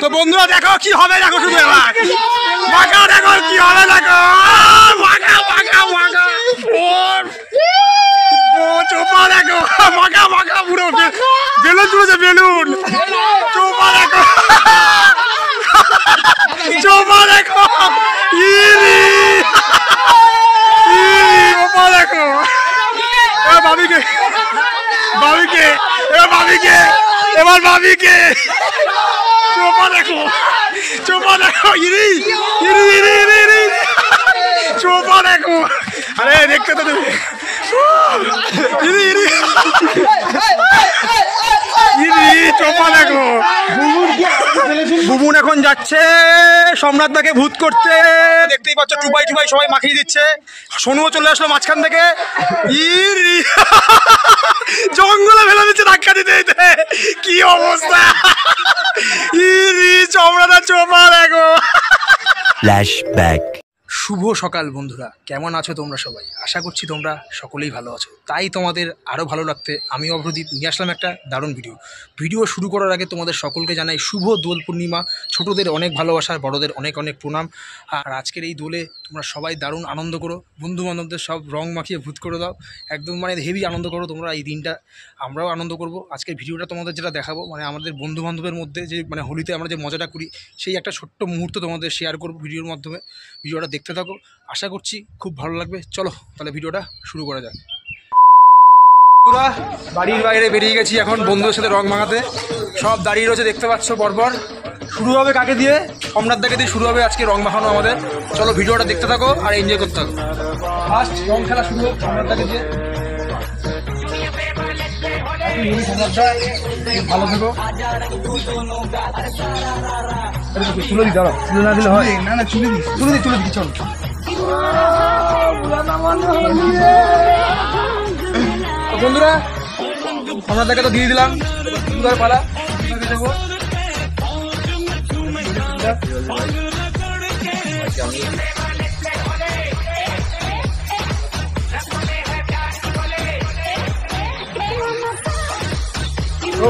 তো বন্ধুরা দেখো কি হবে, দেখো শুধু এবার মাখা, দেখো কি হবে, দেখো মাখা মাখা মাখা চোপা, দেখো মাখা মাখা পুরো বেলুন চলেছে, বেলুন চোপা, দেখো চোপা, দেখো ইরি চোপা, দেখো ভাবিকে ভাবিকে এবার ভাবিকে এবার ভাবিকে চোপা, দেখো চোপা, দেখো ইরি ইরি ইরি ইরি ইরি চোপা, দেখো আরে দেখতে তো দেবে ইরি ইরি ইরি চোপা, দেখো বুবুন এখন যাচ্ছে সম্রাট দাকে ভূত করতে। দেখতেই পাচ্ছ টুপাই টুপাই সবাই মাখিয়ে দিচ্ছে। সোনুও চলে আসলো মাঝখান থেকে, ইরি জঙ্গলে ফেলে দিচ্ছে ধাক্কা দিতে দিতে, কি অবস্থা ইরি চমড়াটা চোপা, দেখো। ফ্ল্যাশব্যাক। শুভ সকাল বন্ধুরা, কেমন আছো তোমরা সবাই? আশা করছি তোমরা সকলেই ভালো আছো। তাই তোমাদের আরও ভালো রাখতে আমি অভ্রদীপ নিয়ে আসলাম একটা দারুণ ভিডিও শুরু করার আগে তোমাদের সকলকে জানাই শুভ দোল পূর্ণিমা। ছোটদের অনেক ভালোবাসা, বড়দের অনেক অনেক প্রণাম। আর আজকের এই দোলে তোমরা সবাই দারুণ আনন্দ করো, বন্ধু বান্ধবদের সব রং মাখিয়ে ভূত করে দাও, একদম মানে হেভি আনন্দ করো তোমরা এই দিনটা। আমরাও আনন্দ করব। আজকের ভিডিওটা তোমাদের যেটা দেখাবো, মানে আমাদের বন্ধু বান্ধবের মধ্যে যে মানে হোলিতে আমরা যে মজাটা করি, সেই একটা ছোট্ট মুহূর্ত তোমাদের শেয়ার করবো ভিডিওর মাধ্যমে। ভিডিওটা দেখতে থাকো, আশা করছি খুব ভালো লাগবে। চলো তাহলে ভিডিওটা শুরু করা যাক। পুরা বাড়ির বাইরে বেরিয়ে গেছি এখন বন্ধুদের সাথে রং মাখাতে। সব দাঁড়িয়ে রয়েছে দেখতে পাচ্ছ পরপর। শুরু হবে কাকে দিয়ে? সম্রাট দাকে দিয়ে শুরু হবে আজকে রং মাখানো আমাদের। চলো ভিডিওটা দেখতে থাকো আর এনজয় করতে থাকো। ফার্স্ট রং খেলা শুরু হোক সম্রাট দাকে দিয়ে। ভালো থেকো। তুলে দিই, দাঁড়াও, তুলে না দিলে হয় না, না তুলে দিই তুলে দিই তুলে দিই চলো। বন্ধুরা সম্রাট দাকে তো দিয়ে দিলাম, সুন্দর পালা দেবো।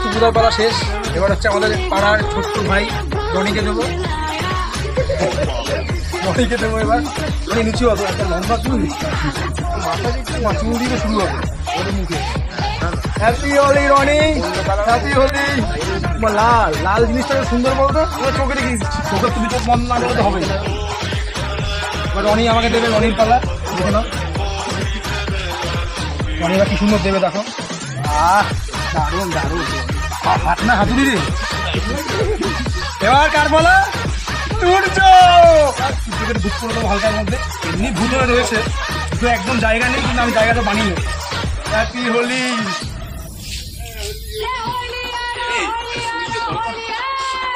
চুপুদার পালা শেষ। এবার হচ্ছে আমাদের পাড়ার ছোট্ট ভাই রনিকে দেবো, রনিকে দেবো। এবার রনি নিচু হবে, একটা লম্বা চুল, মাথা চুল দিয়ে শুরু হবে ওদের মুখে। Happy Holi Roni, happy Holi. লাল লাল জিনিসটা সুন্দর বলতো, চোখে দেখি চোখের তুমি চোখ বন্ধ না করতে হবে। এবার রনি আমাকে দেবে, রনির পালা দেখে নাও। রনি এবার কি সুন্দর দেবে দেখো। দারুণ দারুণ হাত না হাতুড়ি রে। এবার কার বলা? সূর্য। সূর্যকে ভূত করে দেবো হালকার মধ্যে। এমনি ভূত হয়ে রয়েছে, শুধু একদম জায়গা নেই, কিন্তু আমি জায়গাটা বানিয়ে নেব। হ্যাপি হোলি।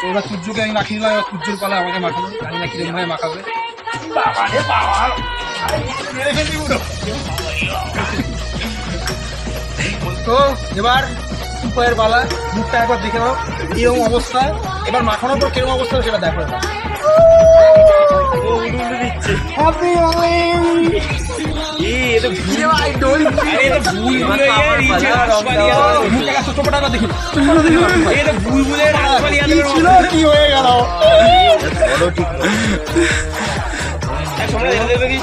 এবার সূর্যকে আমি মাখিয়ে দিলাম। এবার সূর্যের পালা আমাকে মাখাবো, জানি না কিরকম ভাবে মাখাবে। তো এবার টুপাইয়ের বালা, মুখটা একবার দেখে নাও এরকম অবস্থা। এবার মাখানোর পর কিরকম অবস্থা সেটা দেখো। কি হয়ে গেল?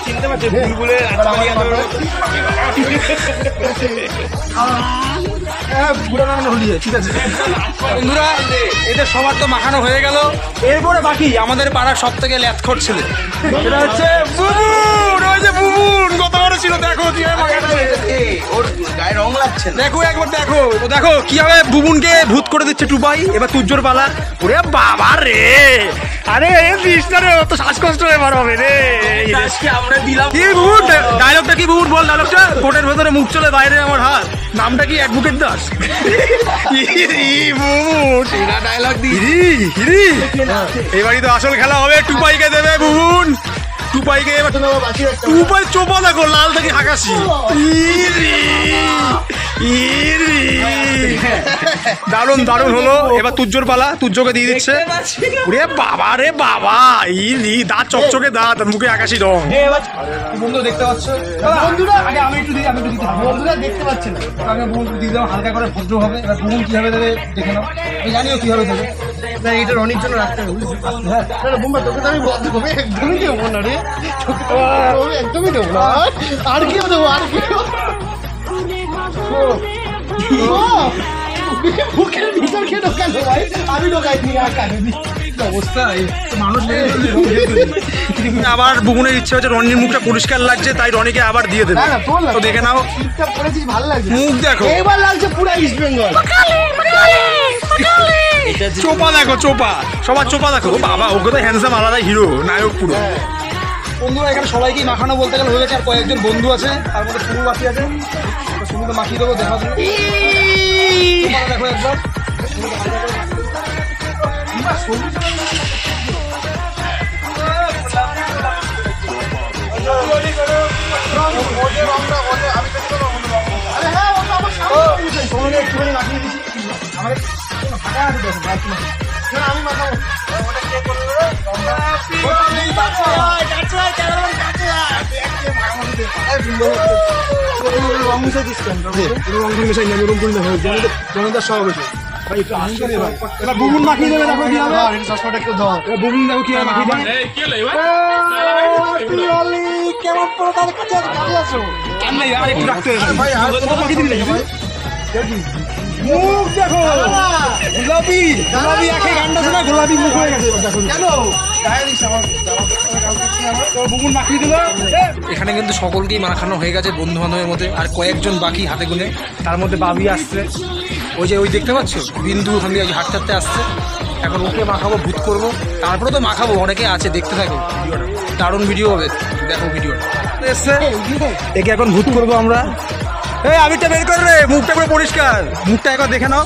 চিনতে পারছি ঠিক আছে বন্ধুরা, এদের সবার তো মাখানো হয়ে গেল। এরপরে বাকি আমাদের পাড়ার সব থেকে ল্যাথখোর ছেলে, সেটা হচ্ছে বুবুন। ওই যে বুবুন কত বড় ছিল, দেখো ওর গায়ে রং লাগছে, দেখো একবার দেখো। তো দেখো কিভাবে বুবুনকে ভূত করে দিচ্ছে টুপাই। এবার তুজ্জোর পালা। ওরে বাবা রে, আরে তো শ্বাসকষ্ট এবার হবে রে। আমরা দিলাম কি বুবুন? ডায়লগটা কি বুবুন বল? ডায়লগটা কোটের ভেতরে মুখ চলে বাইরে আমার হাত। নামটা কি? অ্যাডভোকেট দাস। এবারই তো আসল খেলা হবে। টুপাইকে দেবে বুবুন, টুপাইকে। এবার টুপাই চোপা দেখো লাল থেকে আকাশি। দারুণ দারুণ হলো। এবার তুজ্জোর পালা, তুজ্জোকে দিয়ে দিচ্ছে। ওরে বাবা রে বাবা, দাঁত চকচকে দাঁত, মুখে আকাশি রং। বন্ধুরা দেখতে পাচ্ছ, বন্ধুরা আগে আমি একটু দিই, বন্ধুরা দেখতে পাচ্ছে না, আমি বন্ধু দিয়ে দাও হালকা করে, ভদ্র হবে। এবার বুমুন কিভাবে দেবে দেখে নাও, আমি জানিও কিভাবে দেবে। এটা রনির জন্য রাখতে হবে। হ্যাঁ বুম্বা, তোকে তো আমি একদমই দেবো না রে, একদমই দেবো না। আর কেউ দেবো, আর কেউ মুখের ভিতর খেয়ে ঢোকানো ভাই, আমি ঢোকাইনি। অবস্থা মানুষ আবার বুবুনের ইচ্ছে হচ্ছে রনির মুখটা পরিষ্কার লাগছে, তাই রনিকে আবার দিয়ে দেবে। তো দেখে নাও, ভালো লাগছে, মুখ দেখো, এবার লাগছে পুরো ইস্ট বেঙ্গল। চোপা দেখো, চোপা, সবার চোপা দেখো। বাবা, ওকে তো হ্যান্ডসাম আলাদা হিরো, নায়ক পুরো। বন্ধুরা এখানে সবাইকেই মাখানো বলতে গেলে হয়ে গেছে, আর কয়েকজন বন্ধু আছে, তার মধ্যে শুরু বাকি আছে। শুরুতে মাখিয়ে দেবো, দেখা দেখো একবার। একটুখানি মাখিয়ে দিচ্ছি, আমি মাখাবো। রং মিশাই দিস কেন? রং মিশাই না, রং করে জনতার সভাপতি। এবার বুবুন মাখিয়ে দেবে, দেখো কি হবে। চশমাটা একটু ধর, বুবুন দেখো কি মাখিয়ে দেবে। কেমন পুরো তাদের কাছে আছো? একটু রাখতে মাখিয়ে দিবি ভাই। মুখ দেখো, গোলাপি গোলাপি আঁখে গানটা শোনা, গোলাপি মুখ হয়ে গেছে। কেন বুবুন মাখিয়ে দিল। এখানে কিন্তু সকলকেই মাখানো হয়ে গেছে বন্ধু বান্ধবের মধ্যে, আর কয়েকজন বাকি হাতে গুনে। তার মধ্যে বাবি আসছে, ওই যে ওই দেখতে পাচ্ছ বিন্দু, ওখান থেকে হাঁটতে হাঁটতে আসছে। এখন ওকে মাখাবো, ভূত করবো, তারপরে তো মাখাবো। অনেকে আছে, দেখতে থাকো ভিডিওটা, দারুণ ভিডিও হবে, দেখো ভিডিওটা। এসছে, একে এখন ভূত করবো আমরা। এই আবিরটা বের করে রে, মুখটা পুরো পরিষ্কার, মুখটা একবার দেখে নাও।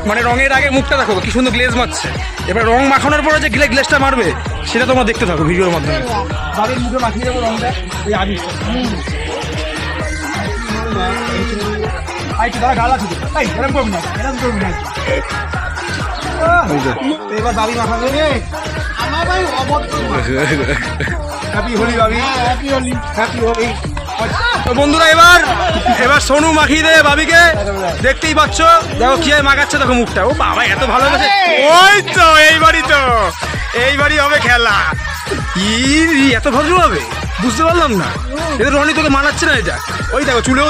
মানে রঙের আগে মুখটা দেখো কি সুন্দর গ্লেজ মারছে। এবার রং মাখানোর পরে যে গ্লেজটা মারবে সেটা তোমরা দেখতে থাকো ভিডিওর মাধ্যমে। বাবির মুখে মাখিয়ে দেবো রংটা, এই আবিরটা। দাদা গালা ছুটে, এরকম করবি না, এরকম করবি না। এবার বাবি মাখাবে রে, আমার ভাই অভদ্র। হ্যাপি হোলি বাবি, হ্যাপি হোলি, হ্যাপি হোলি। তো বন্ধুরা এবার সোনু মাখিয়ে দেবে বাবিকে, দেখতেই পাচ্ছ। দেখো কি মাখাচ্ছে, দেখো মুখটা। ও বাবা, এত ভালো লাগছে। ওই তো এইবারই হবে খেলা। এত ভদ্র হবে, বুঝতে পারলাম না। এটা রনি তোকে মানাচ্ছে না এটা। ওই দেখো চুলেও,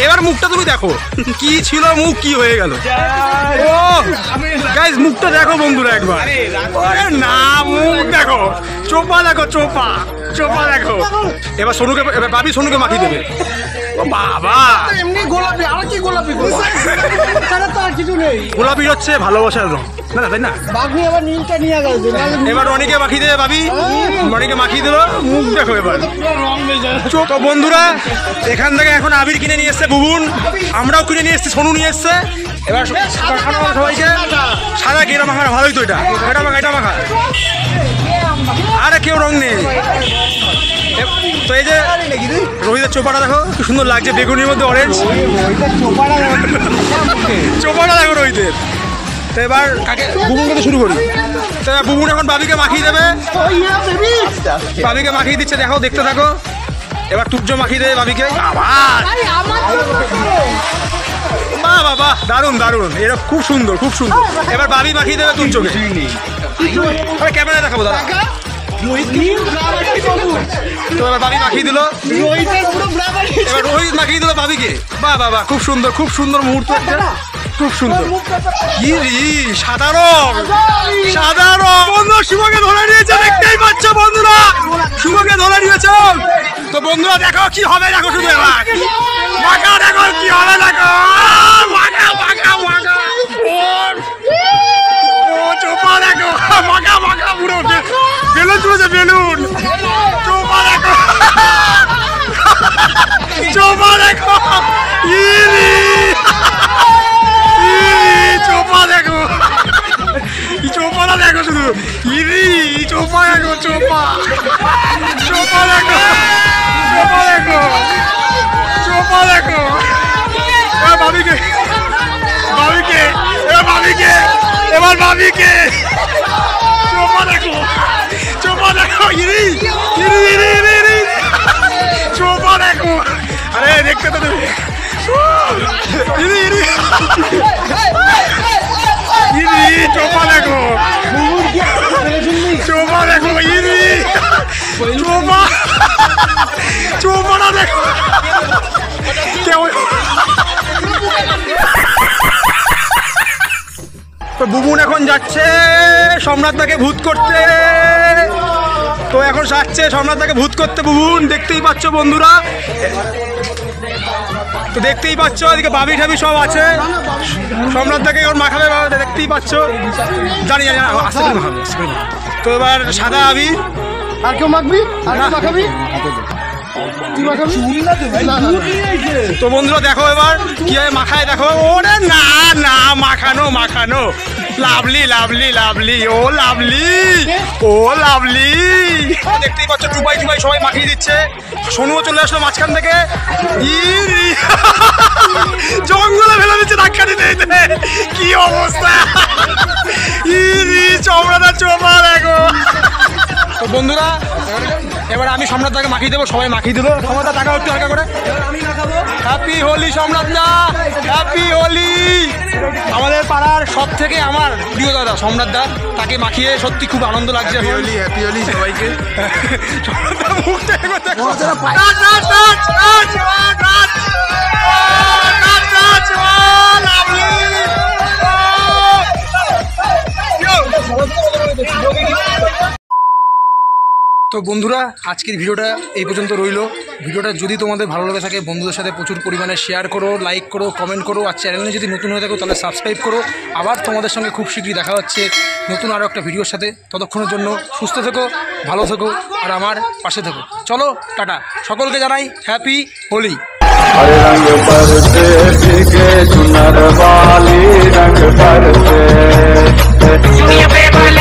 এবার মুখটা তুমি দেখো কি ছিল, মুখ কি হয়ে গেল। ও গাইস, মুখটা দেখো বন্ধুরা একবার। না, মুখ দেখো, চোপা দেখো, চোপা চোপা দেখো। এবার সোনুকে, এবার বাবি সোনুকে মাখিয়ে দেবে। ও বাবা, এমনি গোলাপি, আর কি গোলাপি? কিছু নেই, গোলাপি হচ্ছে ভালোবাসার রং, না তাই না? বাবি এবার নীলটা নিয়ে গেছে। এবার রনিকে মাখিয়ে দেবে বাবি, রনিকে মাখিয়ে দিল। মুখ দেখো এবার। তো বন্ধুরা এখান থেকে এখন আবির কিনে নিয়ে এসছে বুবুন, আমরাও কিনে নিয়ে এসছি, সোনু নিয়ে এসছে। এবার সবাইকে সাদা কি এটা মাখা, ভালোই তো। এটা মাখা, এটা মাখা। আরে কেউ রং নেই। তো এই যে রোহিতের চোপাটা দেখো কি সুন্দর লাগছে, বেগুনির মধ্যে অরেঞ্জ চোপাটা দেখো রোহিতের। তো এবার কাকে বুবুন থেকে শুরু করি। তো বুবুন এখন বাবিকে মাখিয়ে দেবে, বাবিকে মাখিয়ে দিচ্ছে, দেখো দেখতে থাকো। এবার তুর্য মাখিয়ে দেবে বাবিকে। আবার বাহ বাবা, দারুণ দারুণ, এটা খুব সুন্দর, খুব সুন্দর। এবার বাবি মাখিয়ে দেবে তুর্যকে। ক্যামেরা দেখাবো দাদা। তো এবার বাবি মাখিয়ে দিল, এবার রোহিত মাখিয়ে দিল বাবিকে। বাহ বাবা, খুব সুন্দর, খুব সুন্দর মুহূর্ত একটা, খুব সুন্দর। কি সাদা রং, সাদা রং। বন্ধু শুভকে ধরে নিয়েছে, দেখতেই পাচ্ছ বন্ধুরা, শুভকে ধরে নিয়েছে। তো বন্ধুরা দেখো কি হবে, দেখো শুধু এবার মাখা, দেখো কি হবে, দেখো মাখা মাখা মাখা। ও চোপা দেখো, মাখা মাখা, পুরো বেলুন চলেছে, বেলুন। চোপা দেখো, চোপা দেখো, চোপা দেখো, চোপাটা দেখো শুধু, চোপা দেখো, চোপা চোপা দেখো, চোপা দেখো, চোপা দেখো। ভাবিকে ভাবিকে এবার ভাবিকে এবার ভাবিকে চোপা দেখো ইরি ইরি ইরি ইরি ইরি চোপা দেখো আরে দেখতে তো তুমি ইরি ইরি ইরি চোপা দেখো ইরি চোপাটা দেখো কেউ তো বুবুন এখন যাচ্ছে সম্রাটদাকে ভূত করতে। তো এখন যাচ্ছে সম্রাটদাকে ভূত করতে বুবুন, দেখতেই পাচ্ছ বন্ধুরা। তো দেখতেই পাচ্ছ এদিকে বাবি ঠাবি সব আছে, সম্রাটদাকে এখন মাখাবে, দেখতেই পাচ্ছ। জানি আসতে তো এবার সাদা আবির আর কেউ মাখবি আর মাখাবি তো বন্ধুরা দেখো এবার কিভাবে মাখায় দেখো। ওরে না না মাখানো মাখানো লাভলি লাভলি লাভলি ও লাভলি ও লাভলি দেখতেই পাচ্ছ টুবাই টুবাই সবাই মাখিয়ে দিচ্ছে। সোনুও চলে আসলো মাঝখান থেকে, ইরি জঙ্গলে ফেলে দিচ্ছে ধাক্কা দিতে দিতে, কি অবস্থা ইরি চমড়াটা চোপা দেখো। তো বন্ধুরা এবার আমি সম্রাটদাকে মাখিয়ে দেবো, সবাই মাখিয়ে দিল। সম্রাটদা টাকা একটু হালকা করে হ্যাপি হোলি সম্রাটদা, হ্যাপি হোলি। আমাদের পাড়ার সব থেকে আমার প্রিয় দাদা সম্রাটদা, তাকে মাখিয়ে সত্যি খুব আনন্দ লাগছে। হ্যাপি হোলি সবাইকে। তো বন্ধুরা আজকের ভিডিওটা এই পর্যন্ত রইলো। ভিডিওটা যদি তোমাদের ভালো লেগে থাকে বন্ধুদের সাথে প্রচুর পরিমাণে শেয়ার করো, লাইক করো, কমেন্ট করো। আর চ্যানেলে যদি নতুন হয়ে থাকো তাহলে সাবস্ক্রাইব করো। আবার তোমাদের সঙ্গে খুব শীঘ্রই দেখা হচ্ছে নতুন আরও একটা ভিডিওর সাথে। ততক্ষণের জন্য সুস্থ থেকো, ভালো থেকো আর আমার পাশে থেকো। চলো টাটা, সকলকে জানাই হ্যাপি হোলি। हरे रंग बरसे भीगे चुनर वाली रंग बरसे दुनिया पे बाल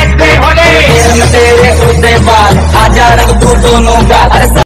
तेरे बाल आजा रंग